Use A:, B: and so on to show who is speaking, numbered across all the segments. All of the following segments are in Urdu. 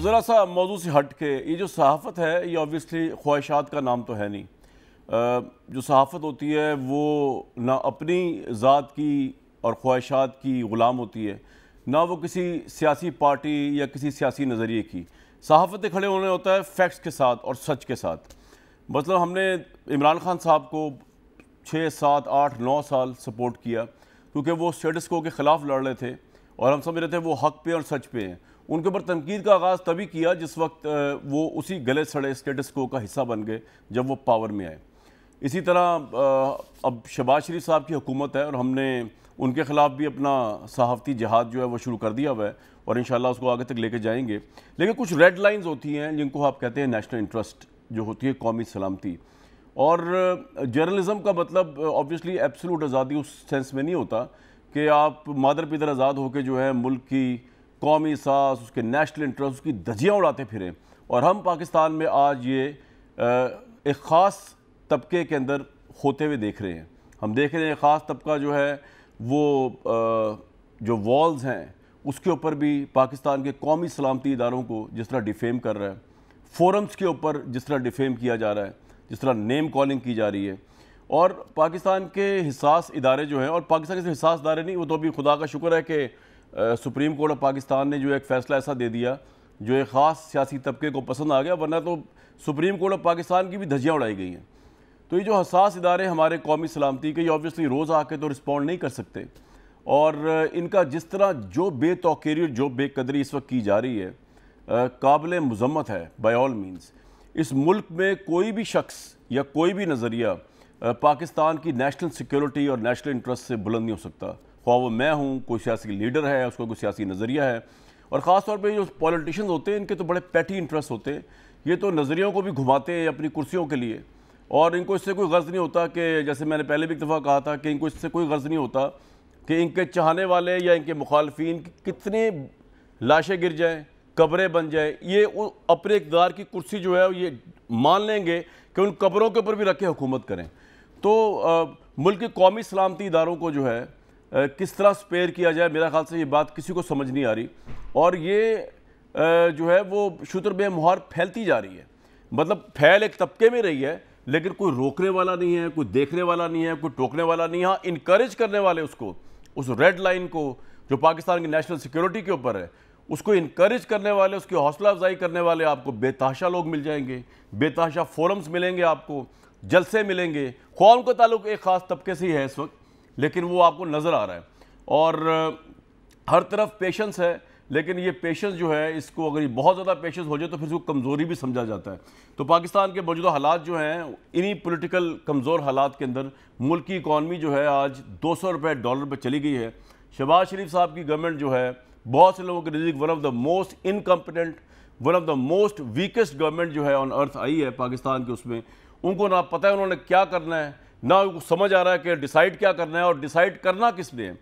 A: ذرا سا موضوع سے ہٹ کے یہ جو صحافت ہے یہ آبویسلی خواہشات کا نام تو ہے نہیں. جو صحافت ہوتی ہے وہ نہ اپنی ذات کی اور خواہشات کی غلام ہوتی ہے، نہ وہ کسی سیاسی پارٹی یا کسی سیاسی نظریے کی. صحافت کھڑے ہونے ہوتا ہے فیکٹس کے ساتھ اور سچ کے ساتھ. مطلب ہم نے عمران خان صاحب کو 6 7 8 9 سال سپورٹ کیا کیونکہ وہ اسٹیٹس کو کے خلاف لڑ رہے تھے اور ہم سمجھ رہے تھے وہ حق پہ اور سچ پہ ہیں. ان کے اوپر تنقید کا آغاز تبھی کیا جس وقت وہ اسی گلے سڑے اسٹیٹس کو کا حصہ بن گئے جب وہ پاور میں آئے. اسی طرح اب شہباز شریف صاحب کی حکومت ہے اور ہم نے ان کے خلاف بھی اپنا صحافتی جہاد جو ہے وہ شروع کر دیا ہوا ہے اور انشاءاللہ اس کو آگے تک لے کے جائیں گے. لیکن کچھ ریڈ لائنز ہوتی ہیں جن کو آپ کہتے ہیں نیشنل انٹرسٹ، جو ہوتی ہے قومی سلامتی. اور جرنلزم کا مطلب آبویسلی ایبسولوٹ آزادی اس سینس میں نہیں ہوتا کہ آپ مادر پدر آزاد ہو کے جو ہے ملک کی قومی احساس، اس کے نیشنل انٹرسٹ، اس کی دھجیاں اڑاتے پھریں. اور ہم پاکستان میں آج یہ ایک خاص طبقے کے اندر ہوتے ہوئے دیکھ رہے ہیں. ہم دیکھ رہے ہیں خاص طبقہ جو ہے وہ جو والز ہیں اس کے اوپر بھی پاکستان کے قومی سلامتی اداروں کو جس طرح ڈیفیم کر رہا ہے، فورمز کے اوپر جس طرح ڈیفیم کیا جا رہا ہے، جس طرح نیم کالنگ کی جا رہی ہے. اور پاکستان کے حساس ادارے جو ہیں، اور پاکستان کے حساس ادارے نہیں، وہ تو ابھی خدا کا شکر ہے کہ سپریم کورٹ آف پاکستان نے جو ایک فیصلہ ایسا دے دیا جو ایک خاص سیاسی طبقے کو پسند آ گیا، ورنہ تو سپریم کورٹ آف پاکستان کی بھی دھجیاں اڑائی گئی ہیں. تو یہ جو حساس ادارے ہمارے قومی سلامتی کے، یہ آبویسلی روز آ کے تو رسپونڈ نہیں کر سکتے. اور ان کا جس طرح جو بے توقیری اور جو بے قدری اس وقت کی جا رہی ہے قابل مذمت ہے بائی آل مینز. اس ملک میں کوئی بھی شخص یا کوئی بھی نظریہ پاکستان کی نیشنل سیکیورٹی اور نیشنل انٹرسٹ سے بلند نہیں ہو سکتا، خواہ وہ میں ہوں، کوئی سیاسی لیڈر ہے، اس کو کوئی سیاسی نظریہ ہے. اور خاص طور پہ جو پولیٹیشنز ہوتے ہیں ان کے تو بڑے پیٹی انٹرسٹ ہوتے ہیں. یہ تو نظریوں کو بھی گھماتے ہیں اپنی کرسیوں کے لیے، اور ان کو اس سے کوئی غرض نہیں ہوتا کہ جیسے میں نے پہلے بھی ایک دفعہ کہا تھا کہ ان کو اس سے کوئی غرض نہیں ہوتا کہ ان کے چاہنے والے یا ان کے مخالفین کتنے لاشیں گر جائیں، قبریں بن جائیں. یہ اپنے اقتدار کی کرسی جو ہے یہ مان لیں گے کہ ان قبروں کے اوپر بھی رکھ کے حکومت کریں. تو ملک کے قومی سلامتی اداروں کو جو ہے کس طرح سپیئر کیا جائے، میرا خیال سے یہ بات کسی کو سمجھ نہیں آ رہی. اور یہ جو ہے وہ شتر بے مہار پھیلتی جا رہی ہے. مطلب پھیل ایک طبقے میں رہی ہے لیکن کوئی روکنے والا نہیں ہے، کوئی دیکھنے والا نہیں ہے، کوئی ٹوکنے والا نہیں ہے. ہاں انکریج کرنے والے اس کو، اس ریڈ لائن کو جو پاکستان کی نیشنل سیکیورٹی کے اوپر ہے، اس کو انکریج کرنے والے، اس کی حوصلہ افزائی کرنے والے آپ کو بے تحاشا لوگ مل جائیں گے، بے تحاشا فورمز ملیں گے، آپ کو جلسے ملیں گے. خواہ ان کا تعلق ایک خاص طبقے سے ہی ہے اس وقت، لیکن وہ آپ کو نظر آ رہا ہے. اور ہر طرف پیشنس ہے، لیکن یہ پیشنس جو ہے اس کو اگر بہت زیادہ پیشنس ہو جائے تو پھر اس کو کمزوری بھی سمجھا جاتا ہے. تو پاکستان کے موجودہ حالات جو ہیں، انہی پولیٹیکل کمزور حالات کے اندر ملک کی اکانومی جو ہے آج $200 پہ چلی گئی ہے. شہباز شریف صاحب کی گورنمنٹ جو ہے بہت سے لوگوں کے نزدیک one of the most incompetent, one of the most ویکسٹ government جو ہے آن ارتھ آئی ہے پاکستان کے. اس میں ان کو نہ پتہ ہے انہوں نے کیا کرنا ہے، نہ ان کو سمجھ آ رہا ہے کہ ڈیسائیڈ کیا کرنا ہے اور ڈیسائیڈ کرنا کس نے ہے.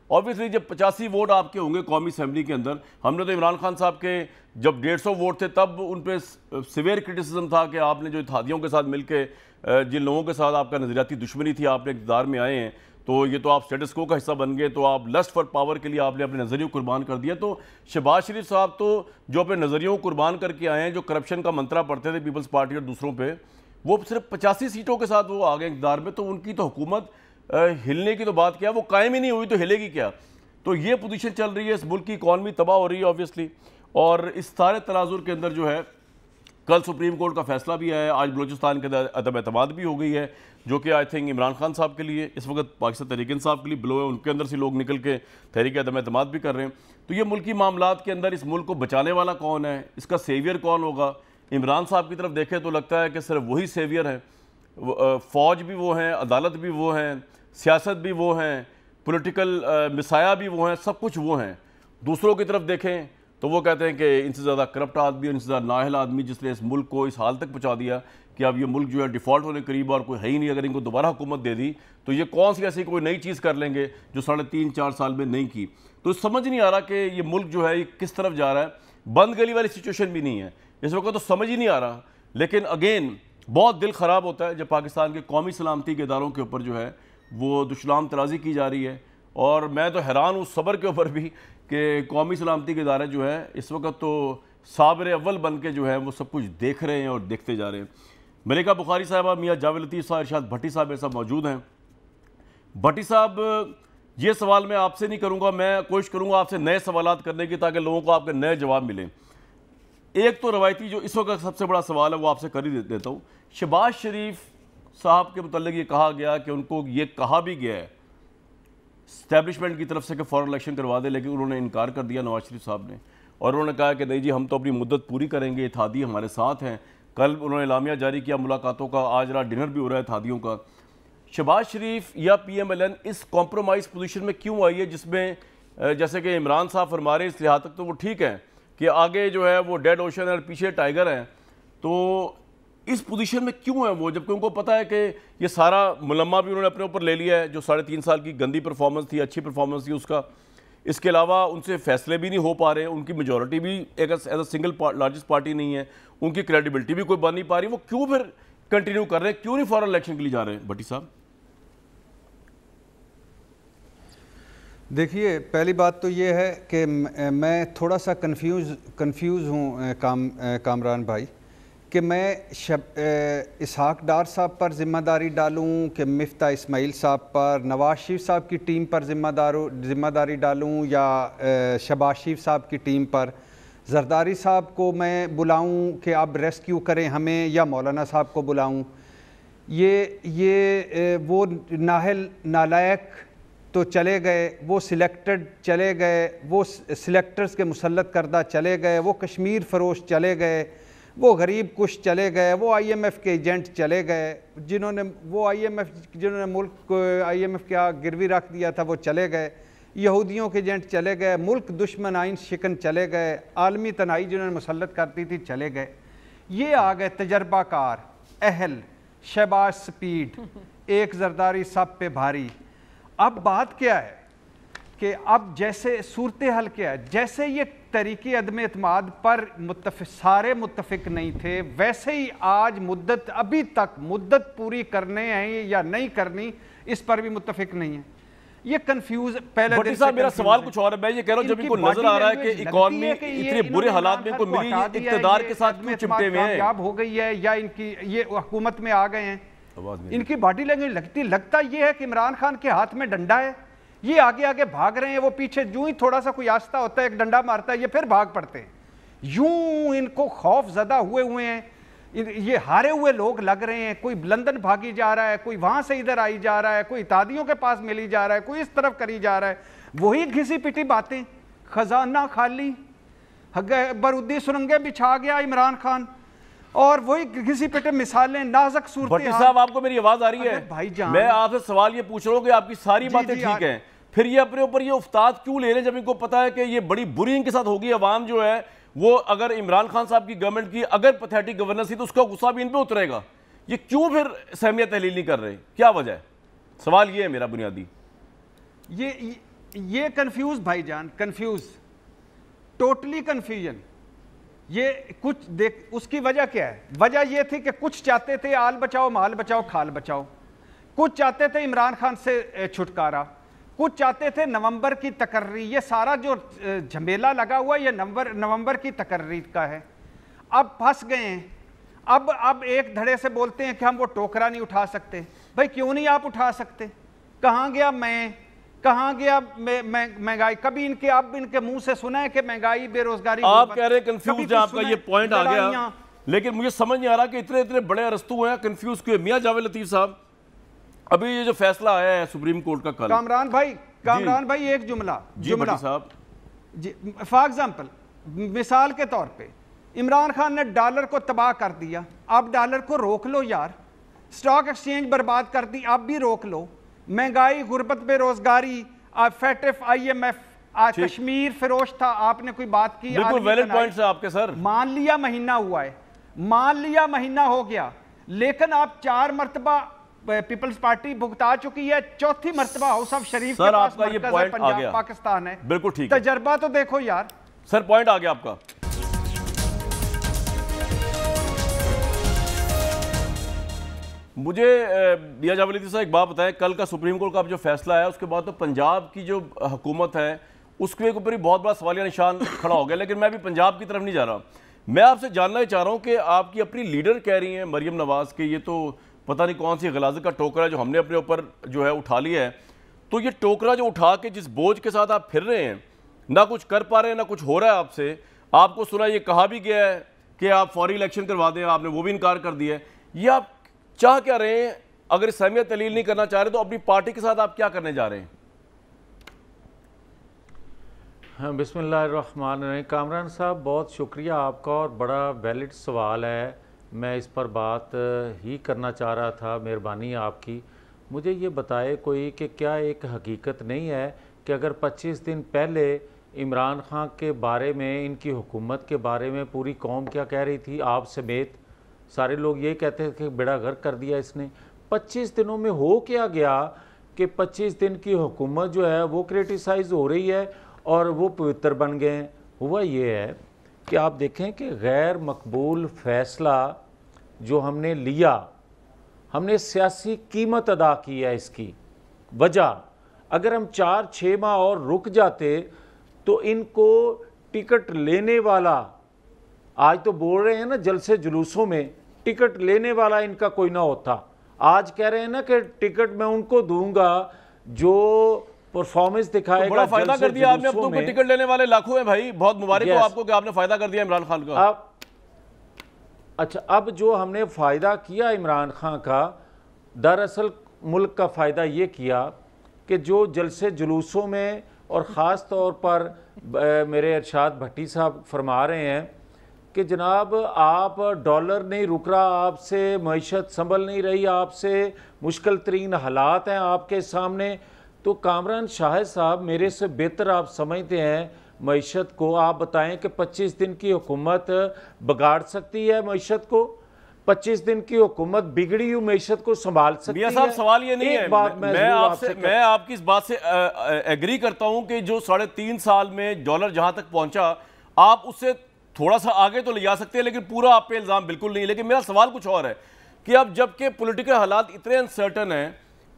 A: آبویسلی جب 85 ووٹ آپ کے ہوں گے قومی اسمبلی کے اندر، ہم نے تو عمران خان صاحب کے جب 150 ووٹ تھے تب ان پہ سیویئر کرٹیسزم تھا کہ آپ نے جو اتحادیوں کے ساتھ مل کے جن لوگوں کے ساتھ آپ کا نظریاتی دشمنی تھی، آپ نے اقتدار میں آئے ہیں تو یہ تو آپ سٹیٹس کو کا حصہ بن گئے، تو آپ لسٹ فار پاور کے لیے آپ نے اپنے نظریوں کو قربان کر دیا. تو شہباز شریف صاحب تو جو اپنے نظریوں کو قربان کر کے آئے ہیں، جو کرپشن کا منترا پڑھتے تھے پیپلز پارٹی اور دوسروں پہ، وہ صرف 85 سیٹوں کے ساتھ وہ آگے اقتدار میں. تو ان کی تو حکومت ہلنے کی تو بات کیا، وہ قائم ہی نہیں ہوئی تو ہلے گی کیا. تو یہ پوزیشن چل رہی ہے، اس ملک کی اکانومی تباہ ہو رہی ہے آبویسلی. اور اس سارے تناظر کے اندر جو ہے کل سپریم کورٹ کا فیصلہ بھی آیا ہے، آج بلوچستان کے عدم اعتماد بھی ہو گئی ہے، جو کہ آئی تھنک عمران خان صاحب کے لیے اس وقت پاکستان تحریک انصاف کے لیے بلو ہے. ان کے اندر سے لوگ نکل کے تحریک عدم اعتماد بھی کر رہے ہیں. تو یہ ملکی معاملات کے اندر اس ملک کو بچانے والا کون ہے، اس کا سیویئر کون ہوگا؟ عمران صاحب کی طرف دیکھیں تو لگتا ہے کہ صرف وہی سیویئر ہیں. فوج بھی وہ ہیں، عدالت بھی وہ ہیں، سیاست بھی وہ ہیں، پولیٹیکل مسایہ بھی وہ ہیں، سب کچھ وہ ہیں. دوسروں کی طرف دیکھیں تو وہ کہتے ہیں کہ ان سے زیادہ کرپٹ آدمی، ان سے زیادہ نااہل آدمی جس نے اس ملک کو اس حال تک پہنچا دیا کہ اب یہ ملک جو ہے ڈیفالٹ ہونے قریب اور کوئی ہے ہی نہیں. اگر ان کو دوبارہ حکومت دے دی تو یہ کون سی ایسی کوئی نئی چیز کر لیں گے جو 3.5-4 سال میں نہیں کی. تو سمجھ نہیں آ رہا کہ یہ ملک جو ہے یہ کس طرف جا رہا ہے. بند گلی والی سچویشن بھی نہیں ہے اس وقت، تو سمجھ ہی نہیں آ رہا. لیکن اگین بہت دل خراب ہوتا ہے جب پاکستان کے قومی سلامتی کے اداروں کے اوپر جو ہے وہ دشنام ترازی کی جا رہی ہے. اور میں تو حیران ہوں صبر کے اوپر بھی کہ قومی سلامتی کے ادارے جو ہے اس وقت تو صابر اول بن کے جو ہے وہ سب کچھ دیکھ رہے ہیں اور دیکھتے جا رہے ہیں. ملکہ بخاری صاحبہ، میاں جاوید لطیف صاحب، ارشاد بھٹی صاحب میرے ساتھ موجود ہیں. بھٹی صاحب، یہ سوال میں آپ سے نہیں کروں گا، میں کوشش کروں گا آپ سے نئے سوالات کرنے کی تاکہ لوگوں کو آپ کے نئے جواب ملیں. ایک تو روایتی جو اس وقت سب سے بڑا سوال ہے وہ آپ سے کر ہی دیتا ہوں. شہباز شریف صاحب کے متعلق یہ کہا گیا کہ ان کو یہ کہا بھی گیا ہے اسٹیبلشمنٹ کی طرف سے کہ فوراً الیکشن کروا دے، لیکن انہوں نے انکار کر دیا نواز شریف صاحب نے، اور انہوں نے کہا کہ نہیں جی ہم تو اپنی مدت پوری کریں گے، اتحادی ہمارے ساتھ ہیں. کل انہوں نے اعلامیہ جاری کیا ملاقاتوں کا، آج رات ڈنر بھی ہو رہا ہے اتحادیوں کا. شہباز شریف یا پی ایم ایل این اس کمپرومائز پوزیشن میں کیوں آئی ہے جس میں جیسے کہ عمران صاحب فرما رہے ہیں اس لحاظ تک تو وہ ٹھیک ہے کہ آگے جو ہے وہ ڈیڈ اوشن ہے اور پیچھے ٹائیگر ہیں، تو اس پوزیشن میں کیوں ہیں وہ جبکہ ان کو پتہ ہے کہ یہ سارا ملمہ بھی انہوں نے اپنے اوپر لے لیا ہے، جو 3.5 سال کی گندی پرفارمنس تھی، اچھی پرفارمنس تھی اس کا. اس کے علاوہ ان سے فیصلے بھی نہیں ہو پا رہے، ان کی میجورٹی بھی as a single largest party نہیں ہے، ان کی کریڈیبلٹی بھی کوئی بن نہیں پا رہی. وہ کیوں پھر کنٹینیو کر رہے ہیں، کیوں نہیں فوراً الیکشن کے لیے جا رہے ہیں بھٹی صاحب؟
B: دیکھیے، پہلی بات تو یہ ہے کہ میں تھوڑا سا کنفیوز ہوں کامران بھائی کہ میں اسحاق ڈار صاحب پر ذمہ داری ڈالوں کہ مفتاح اسماعیل صاحب پر، نواز شریف صاحب کی ٹیم پر ذمہ داری ڈالوں یا شہباز شریف صاحب کی ٹیم پر. زرداری صاحب کو میں بلاؤں کہ اب ریسکیو کریں ہمیں یا مولانا صاحب کو بلاؤں؟ یہ وہ نااہل نالائق تو چلے گئے، وہ سلیکٹڈ چلے گئے، وہ سلیکٹرز کے مسلط کردہ چلے گئے، وہ کشمیر فروش چلے گئے، وہ غریب کش چلے گئے، وہ آئی ایم ایف کے ایجنٹ چلے گئے، جنہوں نے ملک کو آئی ایم ایف کیا گروی رکھ دیا تھا وہ چلے گئے، یہودیوں کے ایجنٹ چلے گئے، ملک دشمن آئین شکن چلے گئے، عالمی تنہائی جنہوں نے مسلط کرتی تھی چلے گئے. یہ آ گئے تجربہ کار، اہل، شہباز سپیڈ، ایک زرداری سب پہ بھاری. اب بات کیا ہے کہ اب جیسے صورتحال کیا ہے، جیسے یہ تحریک عدم اعتماد پر سارے متفق نہیں تھے، ویسے ہی آج ابھی تک مدت پوری کرنے ہیں یا نہیں کرنی اس پر بھی متفق نہیں ہیں. یہ کنفیوز پہلے
A: بھٹی صاحب میرا سوال کچھ اور ہے، میں یہ کہہ رہا ہوں جب ان کو نظر آ رہا ہے کہ اکانومی اتنے برے حالات میں ان کو ملی، اقتدار کے ساتھ کیوں چمٹے ہوئے ہیں؟
B: کامیاب ہو گئی ہے یا ان کی یہ حکومت میں آ گئے ہیں، ان کی باڈی لینگویج لگتا یہ ہے کہ عمران خان کے ہاتھ میں ڈنڈا ہے، یہ آگے آگے بھاگ رہے ہیں، وہ پیچھے جو ہی تھوڑا سا کوئی آستہ ہوتا ہے ایک ڈنڈا مارتا ہے یہ پھر بھاگ پڑتے ہیں. یوں ان کو خوف زدہ ہوئے ہیں، یہ ہارے ہوئے لوگ لگ رہے ہیں. کوئی لندن بھاگی جا رہا ہے، کوئی وہاں سے ادھر آئی جا رہا ہے، کوئی اتحادیوں کے پاس ملی جا رہا ہے، کوئی اس طرف کری جا رہا ہے. وہی گھسی پٹی باتیں، خزانہ خالی، بارودی سرنگیں بچھا گیا عمران خان، اور وہی گھسی پٹے مثالیں، نازک صورتحال.
A: بھٹی صاحب آپ کو میری آواز آ رہی ہے؟
B: بھائی جان
A: میں آپ سے سوال یہ پوچھ رہا ہوں کہ آپ کی ساری باتیں ٹھیک ہیں، پھر یہ اپنے اوپر یہ افتاد کیوں لے رہے ہیں جب ان کو پتا ہے کہ یہ بڑی بری ان کے ساتھ ہوگی؟ عوام جو ہے وہ اگر عمران خان صاحب کی گورنمنٹ کی اگر پیتھیٹک گورننس تھی تو اس کا غصہ بھی ان پہ اترے گا. یہ کیوں پھر سہمیہ تحلیل نہیں کر رہے؟ کیا وجہ ہے؟ سوال یہ ہے میرا بنیادی.
B: یہ کنفیوز بھائی جان، کنفیوز، ٹوٹلی کنفیوژن. یہ کچھ دیکھ اس کی وجہ کیا ہے؟ وجہ یہ تھی کہ کچھ چاہتے تھے آل بچاؤ مال بچاؤ کھال بچاؤ، کچھ چاہتے تھے عمران خان سے چھٹکارا، کچھ چاہتے تھے نومبر کی تقرری. یہ سارا جو جھمیلا لگا ہوا ہے یہ نومبر کی تقرری کا ہے. اب پھنس گئے ہیں، اب ایک دھڑے سے بولتے ہیں کہ ہم وہ ٹوکرا نہیں اٹھا سکتے. بھائی کیوں نہیں آپ اٹھا سکتے؟ کہاں گیا کہاں گیا مہنگائی؟ کبھی ان کے منہ سے سنا ہے کہ مہنگائی بے روزگاری؟
A: آپ کہہ رہے ہیں کنفیوز ہے، آپ کا یہ پوائنٹ آ گیا، لیکن مجھے سمجھ نہیں آ رہا کہ اتنے بڑے ارسطو ہیں کنفیوز کیوں؟ میاں جاوید لطیف صاحب، ابھی یہ جو فیصلہ آیا ہے سپریم کورٹ کا کل،
B: کامران بھائی ایک جملہ
A: صاحب
B: جی، فار ایگزامپل، مثال کے طور پہ عمران خان نے ڈالر کو تباہ کر دیا، اب ڈالر کو روک لو یار. سٹاک ایکسچینج برباد کر دی، اب بھی روک لو. مہنگائی، غربت، بے روزگاری، FATF, I M F, Kashmir فروش تھا، آپ نے کوئی بات کی؟
A: بالکل ویلڈ پوائنٹس ہیں آپ کے سر.
B: مان لیا مہینہ ہوا ہے، مان لیا مہینہ ہو گیا، لیکن آپ 4 مرتبہ پیپلز پارٹی بھگتا چکی ہے، 4تھی مرتبہ ہاؤس آف شریف کے پاس مرکز ہے، پنجاب پاکستان ہے.
A: بالکل ٹھیک،
B: تجربہ تو دیکھو یار.
A: سر پوائنٹ آ گیا آپ کا. مجھے میاں جاوید لطیف صاحب ایک بات بتائیں، کل کا سپریم کورٹ کا جو فیصلہ ہے اس کے بعد تو پنجاب کی جو حکومت ہے اس کے اوپر ہی بہت بڑا سوالیہ نشان کھڑا ہو گیا. لیکن میں بھی پنجاب کی طرف نہیں جا رہا. میں آپ سے جاننا ہی چاہ رہا ہوں کہ آپ کی اپنی لیڈر کہہ رہی ہیں مریم نواز کہ یہ تو پتہ نہیں کون سی غلاظت کا ٹوکرا ہے جو ہم نے اپنے اوپر جو ہے اٹھا لیا ہے. تو یہ ٹوکرا جو اٹھا کے جس بوجھ کے ساتھ آپ پھر رہے ہیں, نہ کچھ کر پا رہے ہیں, نہ کچھ ہو رہا ہے آپ سے. آپ کو سنا یہ کہا بھی گیا ہے کہ آپ فوری الیکشن کروا دیں, آپ نے وہ بھی انکار کر دیا ہے. یہ آپ چاہ کیا رہے ہیں؟ اگر اس اہمیت تحلیل نہیں کرنا چاہ رہے تو اپنی پارٹی کے ساتھ آپ کیا کرنے جا رہے ہیں؟
C: ہاں, بسم اللہ الرحمن الرحیم. کامران صاحب بہت شکریہ آپ کا, اور بڑا ویلڈ سوال ہے. میں اس پر بات ہی کرنا چاہ رہا تھا, مہربانی آپ کی. مجھے یہ بتائے کوئی کہ کیا ایک حقیقت نہیں ہے کہ اگر 25 دن پہلے عمران خان کے بارے میں, ان کی حکومت کے بارے میں پوری قوم کیا کہہ رہی تھی, آپ سمیت سارے لوگ یہ کہتے تھے کہ بیڑا غرق کر دیا اس نے. 25 دنوں میں ہو کیا گیا کہ 25 دن کی حکومت جو ہے وہ کرٹیسائز ہو رہی ہے اور وہ پوتر بن گئے ہیں. ہوا یہ ہے کہ آپ دیکھیں کہ غیر مقبول فیصلہ جو ہم نے لیا, ہم نے سیاسی قیمت ادا کی ہے. اس کی وجہ اگر ہم 4-6 ماہ اور رک جاتے تو ان کو ٹکٹ لینے والا, آج تو بول رہے ہیں نا جلسے جلوسوں میں, ٹکٹ لینے والا ان کا کوئی نہ ہوتا. آج کہہ رہے ہیں نا کہ ٹکٹ میں ان کو دوں گا جو پرفارمنس دکھائے گا.
A: بڑا فائدہ کر دیا آپ نے, اب تو کوئی ٹکٹ لینے والے لاکھوں ہیں بھائی. بہت مبارک ہو آپ کو کہ آپ نے فائدہ کر دیا عمران خان کا.
C: اچھا, اب جو ہم نے فائدہ کیا عمران خان کا, دراصل ملک کا فائدہ یہ کیا کہ جو جلسے جلوسوں میں, اور خاص طور پر میرے ارشاد بھٹی صاحب فرما رہے ہیں کہ جناب آپ ڈالر نہیں رک رہا, آپ سے معیشت سنبھل نہیں رہی, آپ سے مشکل ترین حالات ہیں آپ کے سامنے. تو کامران شاہد صاحب میرے سے بہتر آپ سمجھتے ہیں معیشت کو. آپ بتائیں کہ 25 دن کی حکومت بگاڑ سکتی ہے معیشت کو؟ 25 دن کی حکومت بگڑی ہوئی معیشت کو سنبھال سکتی ہے؟
A: میاں صاحب سوال یہ نہیں ہے, میں آپ کی اس بات سے ایگری کرتا ہوں کہ جو 3.5 سال میں ڈالر جہاں تک پہنچا آپ اس سے تھوڑا سا آگے تو لے جا سکتے ہیں, لیکن پورا آپ پہ الزام بالکل نہیں. لیکن میرا سوال کچھ اور ہے کہ اب جب کہ پولیٹیکل حالات اتنے انسرٹن ہیں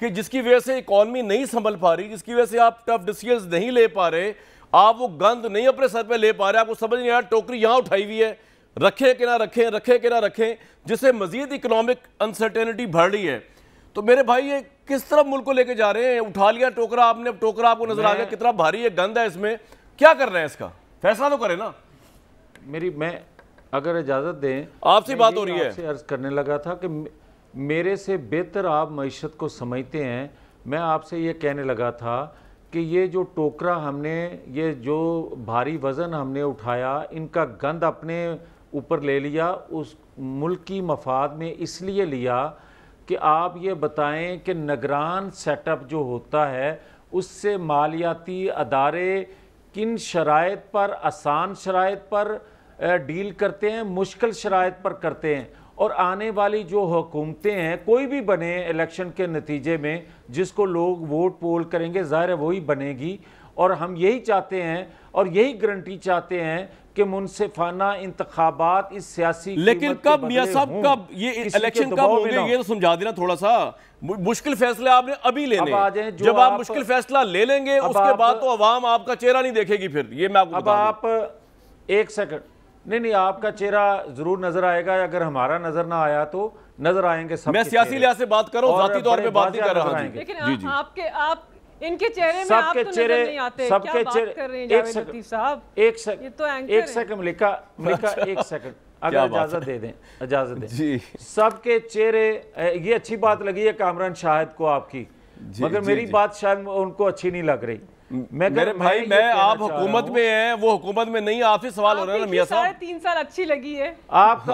A: کہ جس کی وجہ سے اکانومی نہیں سنبھل پا رہی, جس کی وجہ سے آپ ٹف ڈیسیژنز نہیں لے پا رہے, آپ وہ گند نہیں اپنے سر پہ لے پا رہے, آپ کو سمجھ نہیں آ رہا ٹوکری یہاں اٹھائی ہوئی ہے, رکھیں کہ نہ رکھیں, رکھیں کہ نہ رکھیں, جس سے مزید اکنامک انسرٹینٹی بڑھ رہی ہے. تو میرے بھائی یہ کس طرف ملک کو لے کے جا رہے ہیں؟ اٹھا لیا ٹوکرا آپ نے, ٹوکرا آپ کو نظر آ گیا کتنا بھاری ہے, گند ہے اس میں, کیا کر رہے ہیں؟ اس کا فیصلہ تو کریں نا.
C: میں اگر اجازت دیں,
A: آپ سے بات ہو رہی ہے,
C: آپ سے عرض کرنے لگا تھا کہ میرے سے بہتر آپ معیشت کو سمجھتے ہیں. میں آپ سے یہ کہنے لگا تھا کہ یہ جو ٹوکرا ہم نے, یہ جو بھاری وزن ہم نے اٹھایا, ان کا گند اپنے اوپر لے لیا, اس ملک کی مفاد میں اس لیے لیا کہ آپ یہ بتائیں کہ نگران سیٹ اپ جو ہوتا ہے اس سے مالیاتی ادارے کن شرائط پر, آسان شرائط پر ڈیل کرتے ہیں, مشکل شرائط پر کرتے ہیں. اور آنے والی جو حکومتیں ہیں, کوئی بھی بنے الیکشن کے نتیجے میں, جس کو لوگ ووٹ پول کریں گے ظاہر ہے وہی بنے گی. اور ہم یہی چاہتے ہیں اور یہی گارنٹی چاہتے ہیں کہ منصفانہ انتخابات اس سیاسی.
A: لیکن کب میاں صاحب, کب یہ الیکشن کب ہوں گے یہ تو سمجھا دینا تھوڑا سا. مشکل فیصلے آپ نے ابھی لینے, جب آپ مشکل فیصلہ لے لیں گے اس کے بعد تو عوام آپ کا چہرہ نہیں دیکھے گی پھر. یہ میں آپ کو
C: اب آپ ایک سیکنڈ, نہیں آپ کا چہرہ ضرور نظر آئے گا, اگر ہمارا نظر نہ آیا تو نظر آئیں گے سب.
A: میں سیاسی لحاظ سے بات کر رہا ہوں, ذاتی طور پہ بات نہیں کر رہا.
D: لیکن آپ ان کے چہرے میں آپ تو نظر نہیں آتے, کیا بات کر رہے ہیں جاوید لطیف صاحب؟
C: ایک سیکنڈ لکھا, ایک سیکنڈ اگر اجازت دے دیں, اجازت دیں. سب کے چہرے, یہ اچھی بات لگی ہے کامران شاہد کو آپ کی, مگر میری بات شاید ان کو اچھی نہیں لگ رہی.
A: میرے بھائی میں آپ حکومت میں ہیں, وہ حکومت میں نہیں, آپ سے سوال ہو رہا ہے نا میاں صاحب.
D: 3 سال اچھی لگی ہے
C: آپ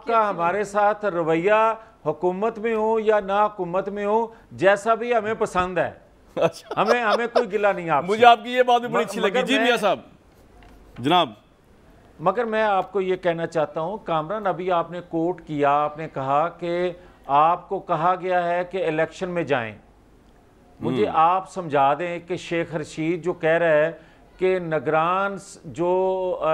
C: کا ہمارے ساتھ رویہ, حکومت میں ہو یا نہ حکومت میں ہو, جیسا بھی ہمیں پسند ہے, ہمیں کوئی گلہ نہیں. آپ
A: مجھے آپ کی یہ بات بھی بڑی اچھی لگی. جی میاں صاحب جناب.
C: مگر میں آپ کو یہ کہنا چاہتا ہوں کامران, ابھی آپ نے کوٹ کیا, آپ نے کہا کہ آپ کو کہا گیا ہے کہ الیکشن میں جائیں. مجھے آپ سمجھا دیں کہ شیخ رشید جو کہہ رہا ہے کہ نگران جو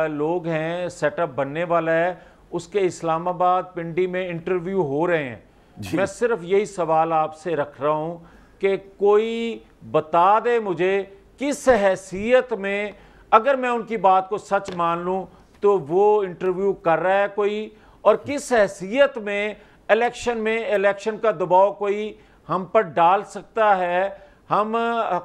C: لوگ ہیں سیٹ اپ بننے والا ہے, اس کے اسلام آباد پنڈی میں انٹرویو ہو رہے ہیں. میں صرف یہی سوال آپ سے رکھ رہا ہوں کہ کوئی بتا دے مجھے کس حیثیت میں، اگر میں ان کی بات کو سچ مان لوں تو وہ انٹرویو کر رہا ہے کوئی، اور کس حیثیت میں الیکشن کا دباؤ کوئی ہم پر ڈال سکتا ہے. ہم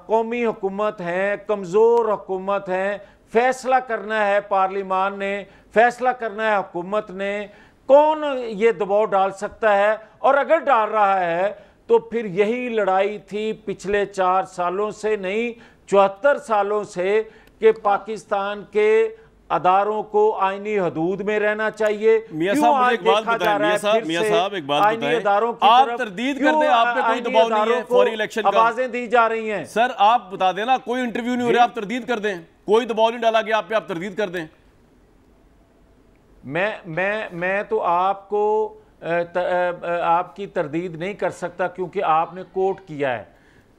C: قومی حکومت ہیں، کمزور حکومت ہیں، فیصلہ کرنا ہے پارلیمان نے، فیصلہ کرنا ہے حکومت نے، کون یہ دباؤ ڈال سکتا ہے؟ اور اگر ڈال رہا ہے تو پھر یہی لڑائی تھی پچھلے 4 سالوں سے نہیں 74 سالوں سے کہ پاکستان کے اداروں کو آئینی حدود میں رہنا چاہیے.
A: میاں صاحب ایک بات بتائیں، میاں صاحب ایک بات بتائیں، آپ تردید کر دیں، آپ پہ کوئی دباؤ نہیں ہے فوری الیکشن کا،
C: آوازیں دی جا رہی ہیں.
A: سر آپ بتا دیں نا، کوئی انٹرویو نہیں ہو رہا، آپ تردید کر دیں، کوئی دباؤ نہیں ڈالا گیا آپ پہ، آپ تردید کر دیں.
C: میں تو آپ کو آپ کی تردید نہیں کر سکتا کیونکہ آپ نے کوٹ کیا ہے.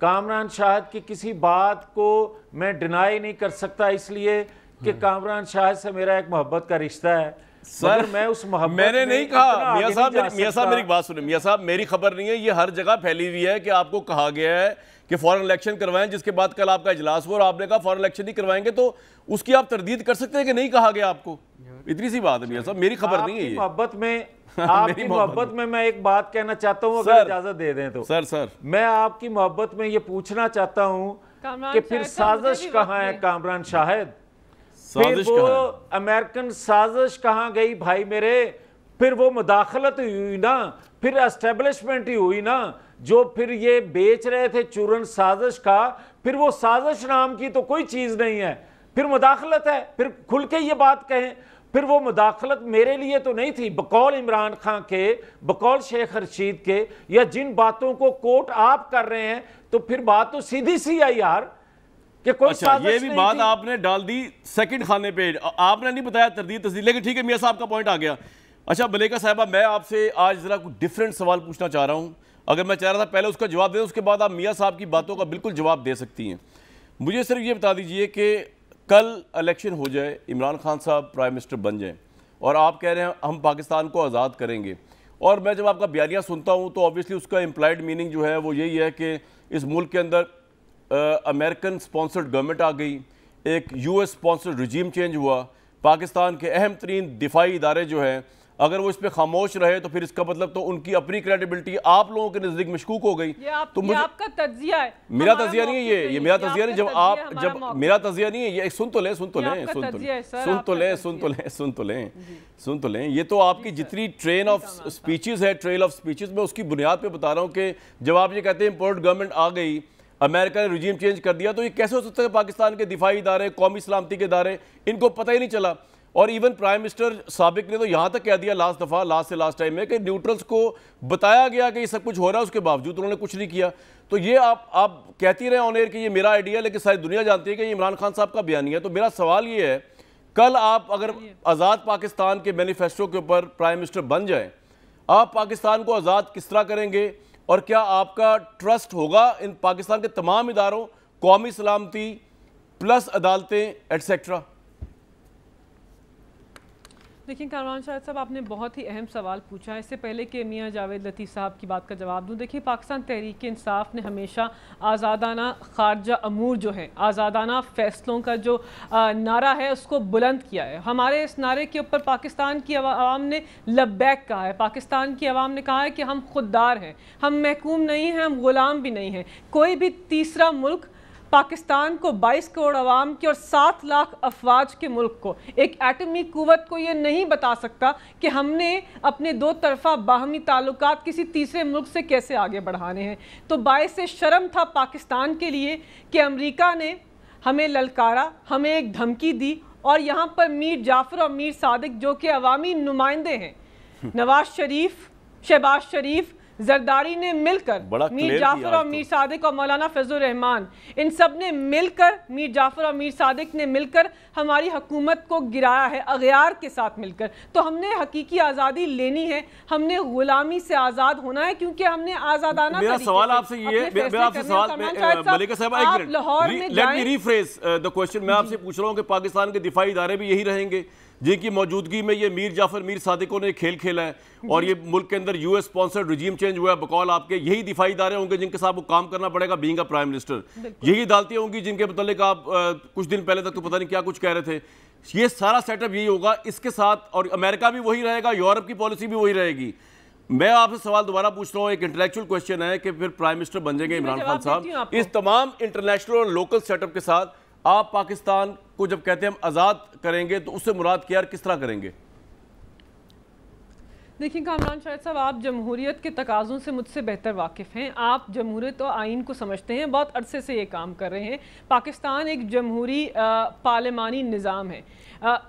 C: کامران شاہد کی کسی بات کو میں ڈینائی نہیں کر سکتا، اس لیے کہ کامران شاہد سے میرا ایک محبت کا رشتہ ہے.
A: سر
C: میں اس محبت
A: میں نے نہیں کہا، میاں صاحب میری بات سنیں، میاں صاحب میری خبر نہیں ہے، یہ ہر جگہ پھیلی ہوئی ہے کہ آپ کو کہا گیا ہے کہ فورن الیکشن کروائیں، جس کے بعد کل آپ کا اجلاس ہوا اور آپ نے کہا فورن الیکشن نہیں کروائیں گے، تو اس کی آپ تردید کر سکتے ہیں کہ نہیں کہا گیا آپ کو. اتنی سی بات ہے میاں صاحب، میری خبر نہیں ہے یہ.
C: آپ کی محبت میں میں ایک بات کہنا چاہتا ہوں، اگر اجازت دے دیں تو.
A: سر
C: میں آپ کی محبت میں یہ پوچھنا چاہتا ہوں کہ پھر سازش کہاں ہے کامران شاہد؟ پھر وہ امریکن سازش کہاں گئی بھائی میرے؟ پھر وہ مداخلت ہوئی نا، پھر اسٹیبلشمنٹ ہی ہوئی نا، جو پھر یہ بیچ رہے تھے چورن سازش کا، پھر وہ سازش نام کی تو کوئی چیز نہیں ہے، پھر مداخلت ہے. پھر کھل کے یہ بات کہیں، پھر وہ مداخلت میرے لیے تو نہیں تھی، بقول عمران خان کے، بقول شیخ رشید کے، یا جن باتوں کو کوٹ آپ کر رہے ہیں، تو پھر بات تو سیدھی سی ہے یار کہ کوئی سازش نہیں تھی.
A: یہ بھی بات آپ نے ڈال دی سیکنڈ خانے پہ، آپ نے نہیں بتایا تردید تصدیق، لیکن ٹھیک ہے میاں صاحب کا پوائنٹ آ گیا. اچھا ملیکہ صاحبہ، میں آپ سے آج ذرا کوئی ڈیفرنٹ سوال پوچھنا چاہ رہا ہوں. اگر میں چاہ رہا تھا پہلے اس کا جواب دیں، اس کے بعد آپ میاں صاحب کی باتوں کا بالکل جواب دے سکتی ہیں. مجھے صرف یہ بتا دیجئے کہ کل الیکشن ہو جائے، عمران خان صاحب پرائم منسٹر بن جائیں، اور آپ کہہ رہے ہیں ہم پاکستان کو آزاد کریں گے، اور میں جب آپ کا بیانیہ سنتا ہوں تو obviously اس کا امپلائڈ میننگ جو ہے وہ یہی ہے کہ اس ملک کے اندر امریکن سپانسرڈ گورنمنٹ آ گئی، ایک US سپانسرڈ رجیم چینج ہوا، پاکستان کے اہم ترین دفاعی ادارے جو ہیں اگر وہ اس پہ خاموش رہے تو پھر اس کا مطلب تو ان کی اپنی کریڈیبلٹی آپ لوگوں کے نزدیک مشکوک ہو گئی. تو
D: یہ آپ کا تجزیہ ہے،
A: میرا تجزیہ نہیں ہے، یہ میرا تجزیہ نہیں. جب میرا تجزیہ نہیں ہے، یہ سن تو لیں، یہ تو آپ کی جتنی ٹرین آف سپیچز ہے، ٹریل آف سپیچز، میں اس کی بنیاد پہ بتا رہا ہوں کہ جب آپ یہ کہتے ہیں امپورٹ گورنمنٹ آ گئی، امریکہ نے رجیم چینج کر دیا، تو یہ کیسے ہو سکتا ہے پاکستان کے دفاعی ادارے، قومی سلامتی کے ادارے، ان کو پتہ ہی نہیں چلا. اور ایون پرائم منسٹر سابق نے تو یہاں تک کہہ دیا لاسٹ ٹائم میں کہ نیوٹرلز کو بتایا گیا کہ یہ سب کچھ ہو رہا ہے، اس کے باوجود انہوں نے کچھ نہیں کیا. تو یہ آپ کہتی رہے آن ایئر کہ یہ میرا آئیڈیا ہے، لیکن ساری دنیا جانتی ہے کہ یہ عمران خان صاحب کا بیانیہ ہے. تو میرا سوال یہ ہے، کل آپ اگر آزاد پاکستان کے مینیفیسٹو کے اوپر پرائم منسٹر بن جائیں، آپ پاکستان کو آزاد کس طرح کریں گے، اور کیا آپ کا ٹرسٹ ہوگا ان پاکستان کے تمام اداروں، قومی سلامتی پلس عدالتیں ایٹسیکٹرا؟
D: دیکھیں کامران شاہد صاحب، آپ نے بہت ہی اہم سوال پوچھا ہے. اس سے پہلے کہ میاں جاوید لطیف صاحب کی بات کا جواب دوں، دیکھیں پاکستان تحریک انصاف نے ہمیشہ آزادانہ خارجہ امور جو ہے، آزادانہ فیصلوں کا جو نعرہ ہے اس کو بلند کیا ہے. ہمارے اس نعرے کے اوپر پاکستان کی عوام نے لبیک کہا ہے، پاکستان کی عوام نے کہا ہے کہ ہم خوددار ہیں، ہم محکوم نہیں ہیں، ہم غلام بھی نہیں ہیں. کوئی بھی تیسرا ملک پاکستان کو 22 کروڑ عوام کی اور 7 لاکھ افواج کے ملک کو، ایک ایٹمی قوت کو یہ نہیں بتا سکتا کہ ہم نے اپنے دو طرفہ باہمی تعلقات کسی تیسرے ملک سے کیسے آگے بڑھانے ہیں. تو باعث شرم تھا پاکستان کے لیے کہ امریکہ نے ہمیں للکارا، ہمیں ایک دھمکی دی، اور یہاں پر میر جعفر اور میر صادق جو کہ عوامی نمائندے ہیں، نواز شریف، شہباز شریف، زرداری نے مل کر، میر جعفر اور میر صادق اور مولانا فضل الرحمان، ان سب نے مل کر، میر جعفر اور میر صادق نے مل کر ہماری حکومت کو گرایا ہے، اغیار کے ساتھ مل کر. تو ہم نے حقیقی آزادی لینی ہے، ہم نے غلامی سے آزاد ہونا ہے، کیونکہ ہم نے آزادانہ
A: میرا سوال آپ سے یہ ہے، میں آپ سے سوال، ملیکہ صاحبہ ایک minute, let me re freeze the question. میں آپ سے پوچھ رہا ہوں کہ پاکستان کے دفاعی ادارے بھی یہی رہیں گے، جن کی موجودگی میں یہ میر جعفر میر صادقوں نے کھیل کھیلا ہے اور یہ ملک کے اندر U S sponsored regime change ہوا ہے، بقول آپ کے یہی دفاعی ادارے ہوں گے جن کے ساتھ وہ کام کرنا پڑے گا بینگ اے پرائم منسٹر، یہی عدالتیں ہوں گی جن کے متعلق آپ کچھ دن پہلے تک تو پتہ نہیں کیا کچھ کہہ رہے تھے. یہ سارا سیٹ اپ یہی ہوگا اس کے ساتھ، اور امریکہ بھی وہی رہے گا، یورپ کی پالیسی بھی وہی رہے گی. میں آپ سے سوال دوبارہ پوچھ رہا ہوں، ایک انٹلیکچوئل کوسچن ہے کہ پھر پرائم منسٹر بن جائیں گے عمران خان صاحب، اس تمام انٹرنیشنل اور لوکل سیٹ اپ کے ساتھ آپ پاکستان کو جب کہتے ہیں ہم آزاد کریں گے تو اس سے مراد کیا اور کس طرح کریں گے؟
D: دیکھیں کامران شاہد صاحب، آپ جمہوریت کے تقاضوں سے مجھ سے بہتر واقف ہیں. آپ جمہوریت و آئین کو سمجھتے ہیں، بہت عرصے سے یہ کام کر رہے ہیں. پاکستان ایک جمہوری پارلیمانی نظام ہے.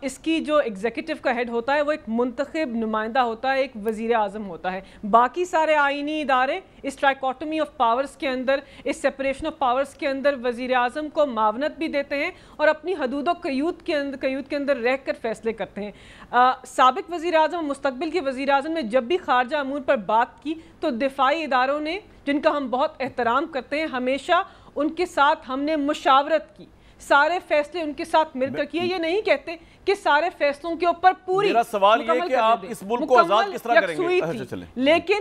D: اس کی جو ایگزیکٹو کا ہیڈ ہوتا ہے وہ ایک منتخب نمائندہ ہوتا ہے، ایک وزیر اعظم ہوتا ہے. باقی سارے آئینی ادارے اس ٹرائیکوٹمی آف پاورز کے اندر، اس سیپریشن آف پاورز کے اندر وزیر اعظم کو معاونت بھی دیتے ہیں اور اپنی حدود و قیود کے اندر رہ کر فیصلے کرتے ہیں. سابق وزیر اعظم، مستقبل کے وزیر اعظم نے جب بھی خارجہ امور پر بات کی تو دفاعی اداروں نے، جن کا ہم بہت احترام کرتے ہیں، ہمیشہ ان کے ساتھ ہم نے مشاورت کی، سارے فیصلے ان کے ساتھ مل کر کیے. یہ نہیں کہتے کہ سارے فیصلوں کے اوپر پوری
A: میرا سوال یہ کہ آپ اس ملک کو آزاد کس طرح کریں گے؟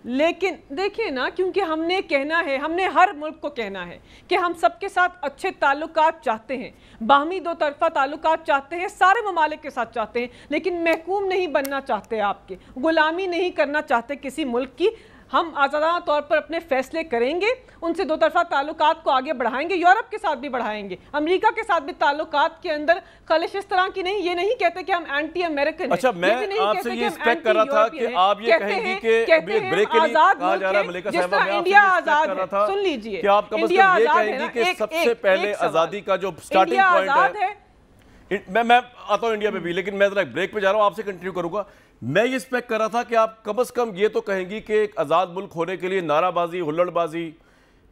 D: لیکن دیکھیں نا، کیونکہ ہم نے کہنا ہے، ہم نے ہر ملک کو کہنا ہے کہ ہم سب کے ساتھ اچھے تعلقات چاہتے ہیں، باہمی دو طرفہ تعلقات چاہتے ہیں، سارے ممالک کے ساتھ چاہتے ہیں، لیکن محکوم نہیں بننا چاہتے، آپ کے غلامی نہیں کرنا چاہتے کسی ملک کی. ہم آزادانہ طور پر اپنے فیصلے کریں گے، ان سے دو طرفہ تعلقات کو آگے بڑھائیں گے، یورپ کے ساتھ بھی بڑھائیں گے، امریکہ کے ساتھ بھی تعلقات کے اندر خلش اس طرح کی نہیں. یہ نہیں کہتے کہ ہم اینٹی امریکن ہیں.
A: اچھا، میں آپ سے یہ ایکسپیکٹ کر رہا تھا کہ آپ یہ کہیں گی کہ بریک کے لیے کہا جا رہا ہے، ملکہ صاحبہ میں آپ سے یہ ایکسپیکٹ کر رہا تھا
D: سن لیجئے،
A: کہ آپ کم از کم یہ کہیں گی کہ سب سے پہلے آزادی کا جو سٹارٹنگ پوائنٹ ہے. میں آتا ہوں انڈیا پہ بھی، لیکن میں ذرا ایک بریک پہ جا رہا ہوں، آپ سے کنٹینیو کروں گا. میں یہ ایکسپیکٹ کر رہا تھا کہ آپ کم از کم یہ تو کہیں گی کہ ایک آزاد ملک ہونے کے لیے نعرہ بازی، ہلڑ بازی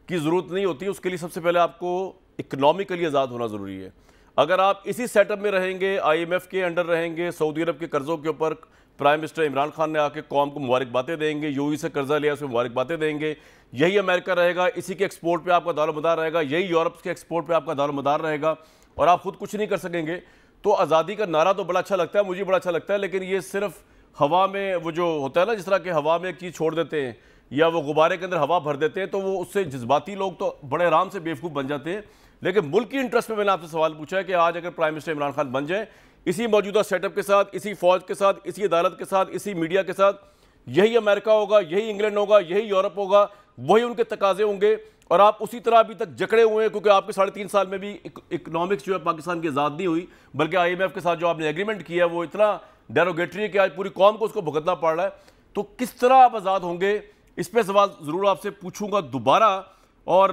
A: کی ضرورت نہیں ہوتی. اس کے لیے سب سے پہلے آپ کو اکنامکلی آزاد ہونا ضروری ہے. اگر آپ اسی سیٹ اپ میں رہیں گے، آئی ایم ایف کے انڈر رہیں گے، سعودی عرب کے قرضوں کے اوپر پرائم منسٹر عمران خان نے آ کے قوم کو مبارکبادیں دیں گے، یو ای سے قرضہ لیا اس میں مبارکبادیں دیں گے، یہی امریکہ رہے گا، اسی کے ایکسپورٹ پہ آپ کا دار و مدار رہے گا، یہی یورپ کے ایکسپورٹ پہ آپ کا دار و مدار رہے گا، اور آپ خود کچھ نہیں کر سکیں گے. تو آزادی کا نعرہ تو بڑا اچھا لگتا ہے، مجھے بڑا اچھا لگتا ہے، لیکن یہ صرف ہوا میں وہ جو ہوتا ہے نا، جس طرح کہ ہوا میں ایک چیز چھوڑ دیتے ہیں یا وہ غبارے کے اندر ہوا بھر دیتے ہیں تو وہ اس سے جذباتی لوگ تو بڑے آرام سے بیوقوف بن جاتے ہیں. لیکن ملک کی انٹرسٹ میں نے آپ سے سوال پوچھا ہے کہ آج اگر پرائم منسٹر عمران خان بن جائیں، اسی موجودہ سیٹ اپ کے ساتھ، اسی فوج کے ساتھ، اسی عدالت کے ساتھ، اسی میڈیا کے ساتھ، یہی امریکہ ہوگا، یہی انگلینڈ ہوگا، یہی یورپ ہوگا، وہی ان کے تقاضے ہوں گے، اور آپ اسی طرح ابھی تک جکڑے ہوئے ہیں کیونکہ آپ کے 3.5 سال میں بھی اکنامکس جو ہے پاکستان کی آزاد نہیں ہوئی، بلکہ آئی ایم ایف کے ساتھ جو آپ نے ایگریمنٹ کیا ہے وہ اتنا ڈیروگیٹری ہے کہ آج پوری قوم کو اس کو بھگتنا پڑ رہا ہے. تو کس طرح آپ آزاد ہوں گے، اس پہ سوال ضرور آپ سے پوچھوں گا دوبارہ. اور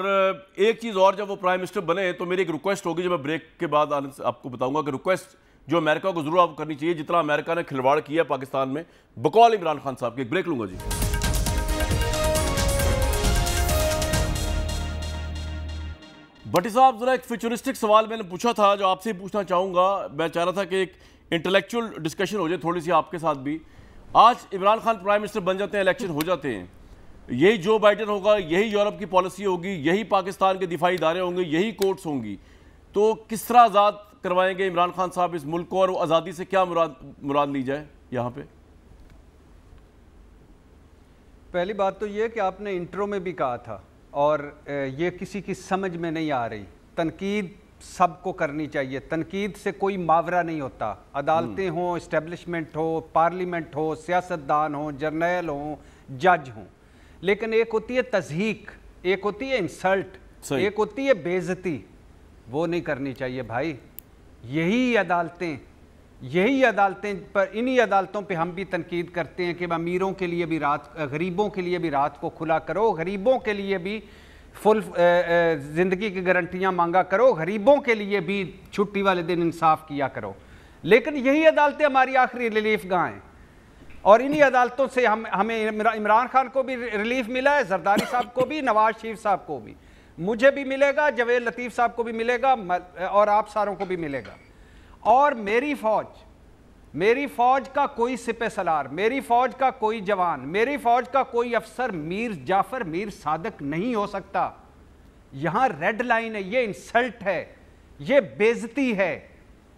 A: ایک چیز اور، جب وہ پرائم منسٹر بنے تو میری ایک ریکویسٹ ہوگی جو میں بریک کے بعد آپ کو بتاؤں گا، کہ ریکویسٹ جو امریکہ کو ضرور آپ کرنی چاہیے، جتنا امریکہ نے کھلواڑ کیا ہے پاکستان میں بقول عمران خان صاحب کے. ایک بریک لوں گا جی. بٹی صاحب، ذرا ایک فیوچرسٹک سوال میں نے پوچھا تھا جو آپ سے پوچھنا چاہوں گا. میں چاہ رہا تھا کہ ایک انٹلیکچوئل ڈسکشن ہو جائے تھوڑی سی آپ کے ساتھ بھی. آج عمران خان پرائم منسٹر بن جاتے ہیں، الیکشن ہو جاتے ہیں، یہی جو بائیڈن ہوگا، یہی یورپ کی پالیسی ہوگی، یہی پاکستان کے دفاعی ادارے ہوں گے، یہی کورٹس ہوں گی. تو کس طرح آزاد کروائیں گے عمران خان صاحب اس ملک کو، اور وہ آزادی سے کیا مراد لی جائے یہاں پہ؟
B: پہلی بات تو یہ کہ آپ نے انٹرو میں بھی کہا تھا، اور یہ کسی کی سمجھ میں نہیں آ رہی، تنقید سب کو کرنی چاہیے، تنقید سے کوئی ماورا نہیں ہوتا. عدالتیں ہوں، اسٹیبلشمنٹ ہو، پارلیمنٹ ہو، سیاستدان ہوں، جرنیل ہوں، جج ہوں، لیکن ایک ہوتی ہے تضحیک، ایک ہوتی ہے انسلٹ، ایک ہوتی ہے بے عزتی. وہ نہیں کرنی چاہیے بھائی. یہی عدالتیں پر، انہی عدالتوں پہ ہم بھی تنقید کرتے ہیں کہ امیروں کے لیے بھی رات، غریبوں کے لیے بھی رات کو کھلا کرو، غریبوں کے لیے بھی فل زندگی کی گارنٹیاں مانگا کرو، غریبوں کے لیے بھی چھٹی والے دن انصاف کیا کرو. لیکن یہی عدالتیں ہماری آخری ریلیف گاہ ہیں، اور انہی عدالتوں سے ہمیں عمران خان کو بھی ریلیف ملا ہے، زرداری صاحب کو بھی، نواز شریف صاحب کو بھی، مجھے بھی ملے گا، جوید لطیف صاحب کو بھی ملے گا، اور آپ ساروں کو بھی ملے گا. اور میری فوج کا کوئی سپہ سالار، میری فوج کا کوئی جوان، میری فوج کا کوئی افسر میر جعفر میر صادق نہیں ہو سکتا. یہاں ریڈ لائن ہے، یہ انسلٹ ہے، یہ بے عزتی ہے.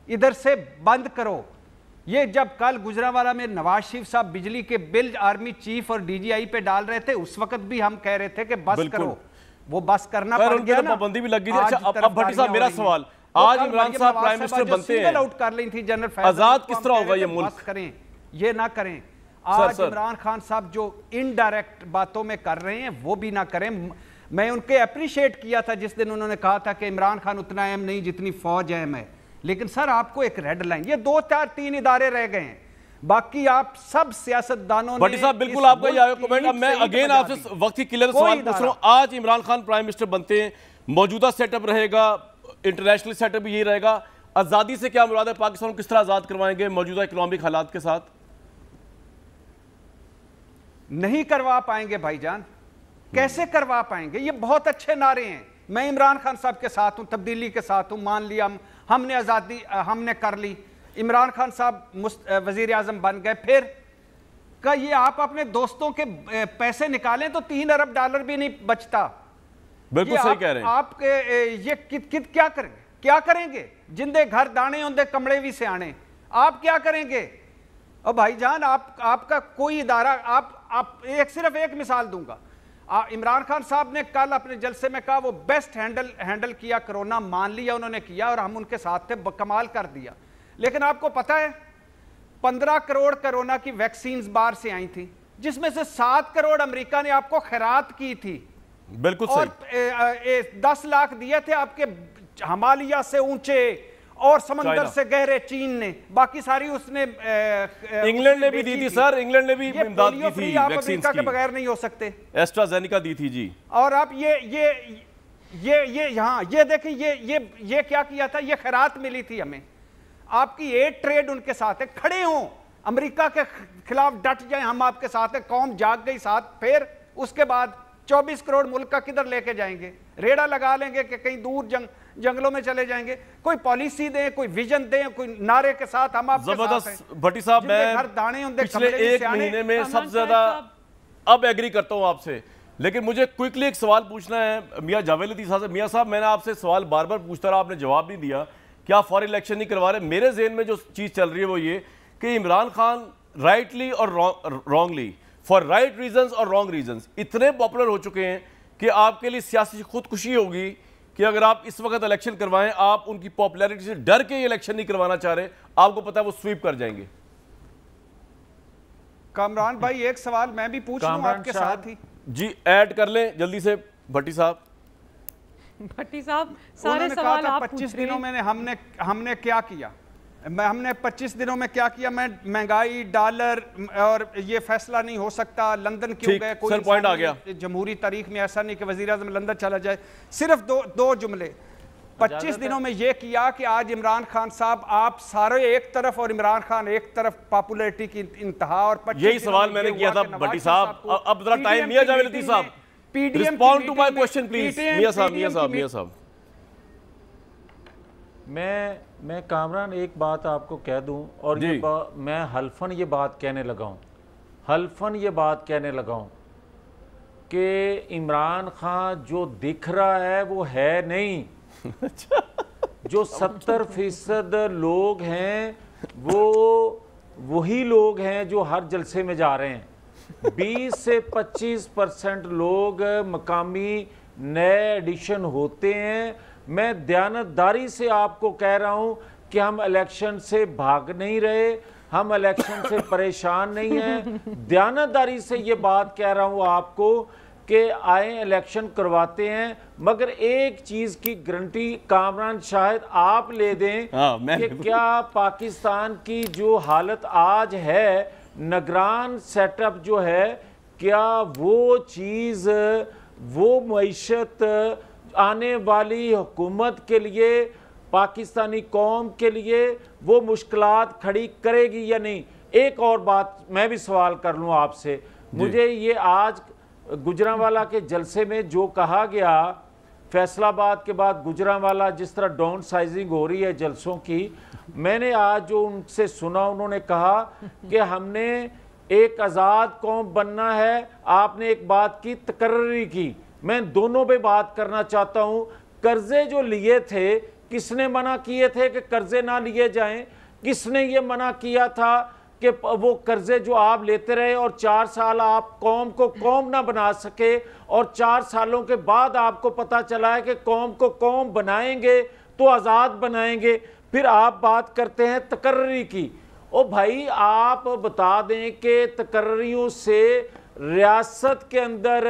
B: ادھر سے بند کرو. یہ جب کل گجرانوالہ میں نواز شریف صاحب بجلی کے بل آرمی چیف اور ڈی جی آئی پہ ڈال رہے تھے، اس وقت بھی ہم کہہ رہے تھے کہ بس کرو، وہ بس کرنا پڑ گیا نا،
A: پابندی بھی لگ گئی تھی۔ اچھا اب بھٹی صاحب میرا سوال، آج عمران صاحب پرائم منسٹر بنتے ہیں،
B: آؤٹ کر لی تھی جنرل فیض،
A: آزاد کس طرح ہوگا یہ ملک؟
B: کریں یہ نہ کریں۔ آج عمران خان صاحب جو انڈائریکٹ باتوں میں کر رہے ہیں وہ بھی نہ کریں۔ میں ان کے اپریشیٹ کیا تھا جس دن انہوں نے کہا تھا کہ عمران خان اتنا اہم نہیں جتنی فوج اہم ہے، لیکن سر آپ کو ایک ریڈ لائن، یہ 2 4 3 ادارے رہ گئے ہیں، باقی آپ سب سیاستدانوں نے
A: بھٹی صاحب بالکل آپ کا یہ آیا کومنٹ۔ اب میں اگین آپ سے وقت کی کلیئر سوال پوچھ رہا ہوں، آج عمران خان پرائم منسٹر بنتے ہیں، موجودہ سیٹ اپ رہے گا، انٹرنیشنل سیٹ اپ یہی رہے گا، آزادی سے کیا مراد ہے؟ پاکستان کو کس طرح آزاد کروائیں گے موجودہ اکنامک حالات کے ساتھ؟
B: نہیں کروا پائیں گے بھائی جان، کیسے کروا پائیں گے؟ یہ بہت اچھے نعرے ہیں، میں عمران خان صاحب کے ساتھ ہوں، تبدیلی کے ساتھ ہوں، مان لیا ہم نے آزادی ہم نے کر لی، عمران خان صاحب وزیر اعظم بن گئے، پھر کہ یہ آپ اپنے دوستوں کے پیسے نکالیں تو $3 ارب بھی نہیں بچتا۔
A: بالکل صحیح کہہ رہے ہیں
B: آپ یہ کیا کریں گے؟ کیا کریں گے؟ جندے گھر دانے ہوندے کمڑے بھی سے آنے، آپ کیا کریں گے؟ اور بھائی جان آپ کا کوئی ادارہ، آپ صرف ایک مثال دوں گا، عمران خان صاحب نے کل اپنے جلسے میں کہا وہ بیسٹ ہینڈل کیا، کرونا مان لیا انہوں نے کیا اور ہم ان کے ساتھ تھے، کمال کر دیا، لیکن آپ کو پتہ ہے 15 کروڑ کرونا کی ویکسینز باہر سے آئی تھی، جس میں سے 7 کروڑ امریکہ نے آپ کو خیرات کی تھی،
A: بالکل صحیح،
B: اور 10 لاکھ دیے تھے آپ کے ہمالیہ سے اونچے اور سمندر سے گہرے چین نے، باقی ساری اس نے
A: انگلینڈ نے بھی دی تھی سر، انگلینڈ نے بھی امداد دی تھی
B: آپ
A: ویکسینز
B: امریکہ کے
A: کی،
B: بغیر نہیں ہو سکتے،
A: ایسٹرازینیکا دی تھی جی۔
B: اور آپ یہ دیکھیں یہ کیا تھا، یہ خیرات ملی تھی ہمیں، آپ کی ایڈ ٹریڈ ان کے ساتھ ہے، کھڑے ہوں امریکہ کے خلاف ڈٹ جائیں، ہم آپ کے ساتھ ہیں، قوم جاگ گئی ساتھ، پھر اس کے بعد 24 کروڑ ملک کا کدھر لے کے جائیں گے؟ ریڑا لگا لیں گے کہ کہیں دور جنگلوں میں چلے جائیں گے؟ کوئی پالیسی دیں، کوئی ویژن دیں، کوئی نعرے کے ساتھ ہم آپ کے ساتھ ہیں۔
A: زبردست بھٹی صاحب، میں پچھلے 1 مہینے میں سب سے زیادہ اب ایگری کرتا ہوں آپ سے، لیکن مجھے کوئکلی ایک سوال پوچھنا ہے میاں جاوید لطیف صاحب سے۔ میاں صاحب میں نے آپ سے سوال بار بار پوچھتا رہا، آپ نے جواب نہیں دیا کہ آپ فوری الیکشن نہیں کروا رہے۔ میرے ذہن میں جو چیز چل رہی ہے وہ یہ کہ عمران خان رائٹلی اور رانگلی، فار رائٹ ریزنز اور رانگ ریزنز، اتنے پاپولر ہو چکے ہیں کہ آپ کے لیے سیاسی خودکشی ہوگی کہ اگر آپ اس وقت الیکشن کروائیں، آپ ان کی پاپولیرٹی سے ڈر کے یہ الیکشن نہیں کروانا چاہ رہے، آپ کو پتہ ہے وہ سویپ کر جائیں گے۔
B: کامران بھائی ایک سوال میں بھی پوچھ لوں آپ کے ساتھ ہی؟
A: جی ایڈ کر لیں جلدی سے بھٹی صاحب۔
D: بھٹی صاحب سارے سوال آپ پوچھ رہے ہیں۔
B: 25 دنوں میں ہم نے کیا کیا؟ ہم نے 25 دنوں میں کیا کیا؟ میں مہنگائی، ڈالر، اور یہ فیصلہ نہیں ہو سکتا لندن کیوں گئے، کوئی جمہوری تاریخ میں ایسا نہیں کہ وزیر اعظم لندن چلا جائے، صرف دو جملے 25 دنوں میں یہ کیا کہ آج عمران خان صاحب آپ سارے ایک طرف اور عمران خان ایک طرف پاپولیرٹی کی انتہا، اور
A: یہی سوال میں نے کیا تھا بھٹی صاحب۔ اب ذرا ٹائم میاں جاوید لطیف صاحب، respond to my question please. میاں صاحب
C: میں کامران ایک بات آپ کو کہہ دوں، اور میں حلفاً یہ بات کہنے لگا ہوں کہ عمران خان جو دکھ رہا ہے وہ ہے نہیں، جو 70% لوگ ہیں وہ وہی لوگ ہیں جو ہر جلسے میں جا رہے ہیں، 20 سے 25% لوگ مقامی نئے ایڈیشن ہوتے ہیں۔ میں دیانتداری سے آپ کو کہہ رہا ہوں کہ ہم الیکشن سے بھاگ نہیں رہے، ہم الیکشن سے پریشان نہیں ہیں، دیانتداری سے یہ بات کہہ رہا ہوں آپ کو کہ آئیں الیکشن کرواتے ہیں، مگر ایک چیز کی گارنٹی کامران شاہد آپ لے دیں کہ کیا پاکستان کی جو حالت آج ہے، نگران سیٹ اپ جو ہے، کیا وہ چیز، وہ معیشت آنے والی حکومت کے لیے، پاکستانی قوم کے لیے وہ مشکلات کھڑی کرے گی یا نہیں؟ ایک اور بات میں بھی سوال کر لوں آپ سے، مجھے یہ آج گجرانوالہ کے جلسے میں جو کہا گیا، فیصل آباد کے بعد گجرانوالہ جس طرح ڈاؤن سائزنگ ہو رہی ہے جلسوں کی، میں نے آج جو ان سے سنا، انہوں نے کہا کہ ہم نے ایک آزاد قوم بننا ہے، آپ نے ایک بات کی تقرری کی، میں دونوں پہ بات کرنا چاہتا ہوں۔ قرضے جو لیے تھے، کس نے منع کیے تھے کہ قرضے نہ لیے جائیں؟ کس نے یہ منع کیا تھا کہ وہ قرضے جو آپ لیتے رہے اور 4 سال آپ قوم کو قوم نہ بنا سکے، اور 4 سالوں کے بعد آپ کو پتا چلا ہے کہ قوم کو قوم بنائیں گے تو آزاد بنائیں گے، پھر آپ بات کرتے ہیں تقرری کی۔ او بھائی آپ بتا دیں کہ تقرریوں سے ریاست کے اندر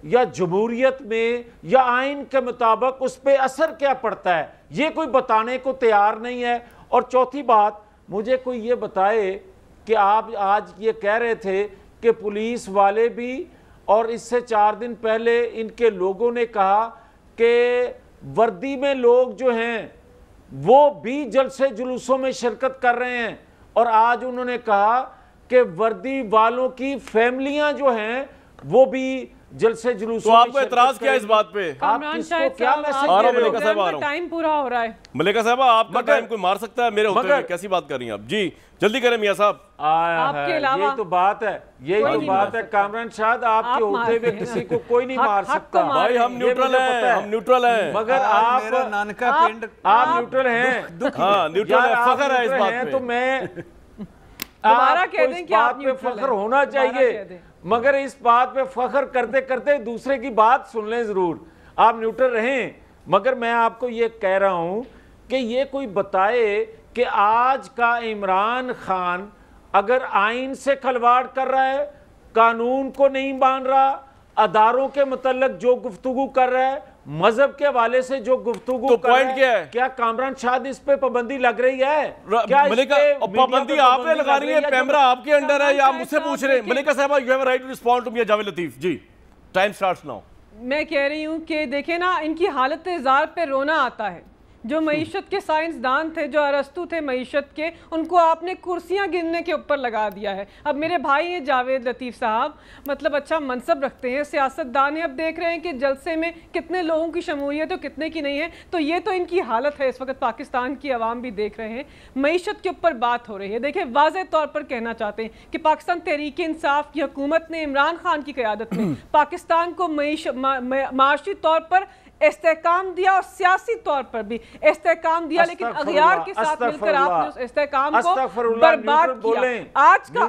C: یا جمہوریت میں یا آئین کے مطابق اس پہ اثر کیا پڑتا ہے، یہ کوئی بتانے کو تیار نہیں ہے۔ اور چوتھی بات، مجھے کوئی یہ بتائے کہ آپ آج یہ کہہ رہے تھے کہ پولیس والے بھی، اور اس سے 4 دن پہلے ان کے لوگوں نے کہا کہ وردی میں لوگ جو ہیں وہ بھی جلسے جلوسوں میں شرکت کر رہے ہیں، اور آج انہوں نے کہا کہ وردی والوں کی فیملیاں جو ہیں وہ بھی جلسے جلوسوں
A: تو آپ کو اعتراض کیا اس بات پہ؟
D: کامران شاہد صاحب
A: آپ
D: کا ٹائم پورا ہو رہا ہے۔
A: ملیکہ صاحبہ آپ کا ٹائم کوئی مار سکتا ہے میرے ہوتے ہوئے؟ کیسی بات کر رہی ہیں آپ؟ جی جلدی کریں میاں صاحب۔
D: آپ کے علاوہ
C: یہی تو بات ہے، یہی تو بات ہے کامران شاہد، آپ کے ہوتے ہوئے کسی کو کوئی نہیں مار سکتا۔
A: بھائی ہم نیوٹرل ہیں، ہم نیوٹرل ہیں،
C: مگر آپ نیوٹرل ہیں،
A: ہاں نیوٹرل ہے، فخر ہے اس بات پہ۔
C: تو میں
D: دوبارہ کہہ دیں کہ آپ
C: بات پہ فخر ہونا چاہیے، مگر اس بات پہ فخر کرتے کرتے دوسرے کی بات سن لیں ضرور۔ آپ نیوٹرل رہیں، مگر میں آپ کو یہ کہہ رہا ہوں کہ یہ کوئی بتائے کہ آج کا عمران خان اگر آئین سے کھلواڑ کر رہا ہے، قانون کو نہیں مان رہا، اداروں کے متعلق جو گفتگو کر رہا ہے، مذہب کے حوالے سے جو گفتگو کر رہا ہے، کیا کامران شاہد اس پہ پابندی لگ رہی ہے؟
A: ملیکہ پابندی آپ نے لگا رہی ہے، پیمرا آپ کے انڈر ہے یا آپ مجھ سے پوچھ رہے ہیں؟ ملیکہ صاحبہ you have a right to respond to me Javed Latif ji, time starts now.
D: میں کہہ رہی ہوں کہ دیکھیں نا، ان کی حالت اظہار پہ رونا آتا ہے۔ جو معیشت کے سائنسدان تھے، جو ارسطو تھے معیشت کے، ان کو آپ نے کرسیاں گننے کے اوپر لگا دیا ہے۔ اب میرے بھائی ہیں جاوید لطیف صاحب، مطلب اچھا منصب رکھتے ہیں، سیاستدان ہیں، اب دیکھ رہے ہیں کہ جلسے میں کتنے لوگوں کی شمولیت ہے کتنے کی نہیں ہے، تو یہ تو ان کی حالت ہے اس وقت، پاکستان کی عوام بھی دیکھ رہے ہیں۔ معیشت کے اوپر بات ہو رہی ہے، دیکھیں واضح طور پر کہنا چاہتے ہیں کہ پاکستان تحریک انصاف کی حکومت نے عمران خان کی قیادت میں پاکستان کو معاشی طور پر استحکام دیا اور سیاسی طور پر بھی استحکام دیا، لیکن اغیار کے ساتھ مل کر آپ نے اس استحکام کو برباد کیا۔ آج کا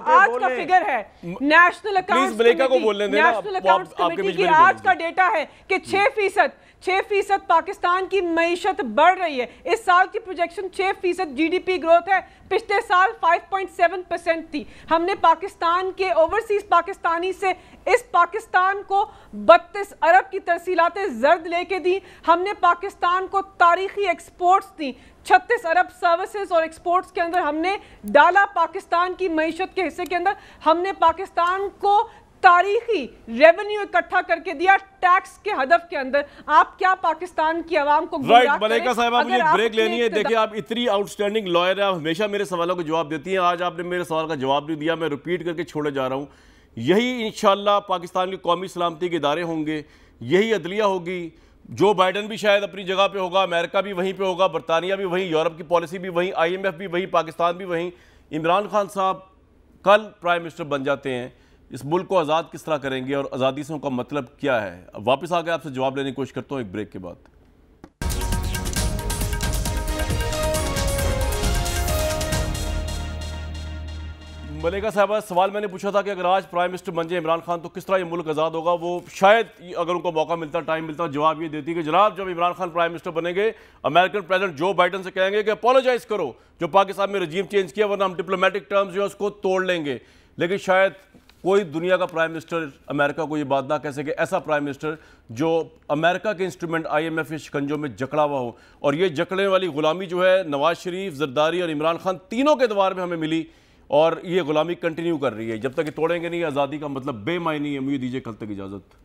D: فگر ہے نیشنل اکاؤنٹس کمیٹی کی، آج کا ڈیٹا ہے کہ 6% پاکستان کی معیشت بڑھ رہی ہے۔ اس سال کی projection 6% G D P growth ہے، پچھلے سال 5.7% تھی۔ ہم نے پاکستان کے اوورسیز پاکستانی سے اس پاکستان کو 32 ارب کی ترسیلات زرد لے کے دی۔ ہم نے پاکستان کو تاریخی ایکسپورٹس دی، 36 ارب سروسز اور ایکسپورٹس کے اندر ہم نے ڈالا پاکستان کی معیشت کے حصے کے اندر۔ ہم نے پاکستان کو تاریخی ریونیو اکٹھا کر کے دیا ٹیکس کے ہدف کے اندر۔ آپ کیا پاکستان کی عوام کو گمراہ کریں؟
A: ملیکہ صاحبہ مجھے ایک بریک لینی ہے۔ دیکھیں آپ اتنی آؤٹ سٹینڈنگ لائر ہیں، آپ ہمیشہ میرے سوالوں کو جواب دیتی ہیں، آج آپ نے میرے سوال کا جواب نہیں دیا، میں ریپیٹ کر کے چھوڑے جا رہا ہوں۔ یہی انشاءاللہ پاکستان کی قومی سلامتی کے ادارے ہوں گے، یہی عدلیہ ہوگی۔ جو بائیڈن بھی شاید اپنی جگہ پہ ہوگا، امریکہ بھی وہیں پہ ہوگا، برطانیہ بھی وہیں، یورپ کی پالیسی بھی وہیں، IMF بھی وہیں، پاکستان بھی وہیں۔ عمران خان صاحب کل پرائم منسٹر بن جاتے ہیں، اس ملک کو آزاد کس طرح کریں گے اور آزادی سے ان کا مطلب کیا ہے؟ اب واپس آ کے آپ سے جواب لینے کی کوشش کرتا ہوں ایک بریک کے بعد۔ ملیکہ صاحبہ سوال میں نے پوچھا تھا کہ اگر آج پرائم منسٹر بن جائے عمران خان تو کس طرح یہ ملک آزاد ہوگا؟ وہ شاید اگر ان کو موقع ملتا، ٹائم ملتا، جواب یہ دیتی کہ جناب جب عمران خان پرائم منسٹر بنیں گے امریکن پریزیڈنٹ جو بائیڈن سے کہیں گے کہ اپولوجائز کرو جو پاکستان میں رجیم چینج کیا، ورنہ ہم ڈپلومیٹک ٹرمز جو ہے اس کو توڑ لیں گے۔ لیکن شاید کوئی دنیا کا پرائم منسٹر امریکہ کو یہ بات نہ کہہ سکے، ایسا پرائم منسٹر جو امریکہ کے انسٹرومنٹ IMF کے شکنجوں میں جکڑا ہوا ہو۔ اور یہ جکڑنے والی غلامی جو ہے نواز شریف، زرداری اور عمران خان تینوں کے دوار میں ہمیں ملی، اور یہ غلامی کنٹینیو کر رہی ہے۔ جب تک یہ توڑیں گے نہیں آزادی کا مطلب بے معنی ہے۔ مجھے دیجیے کل تک اجازت۔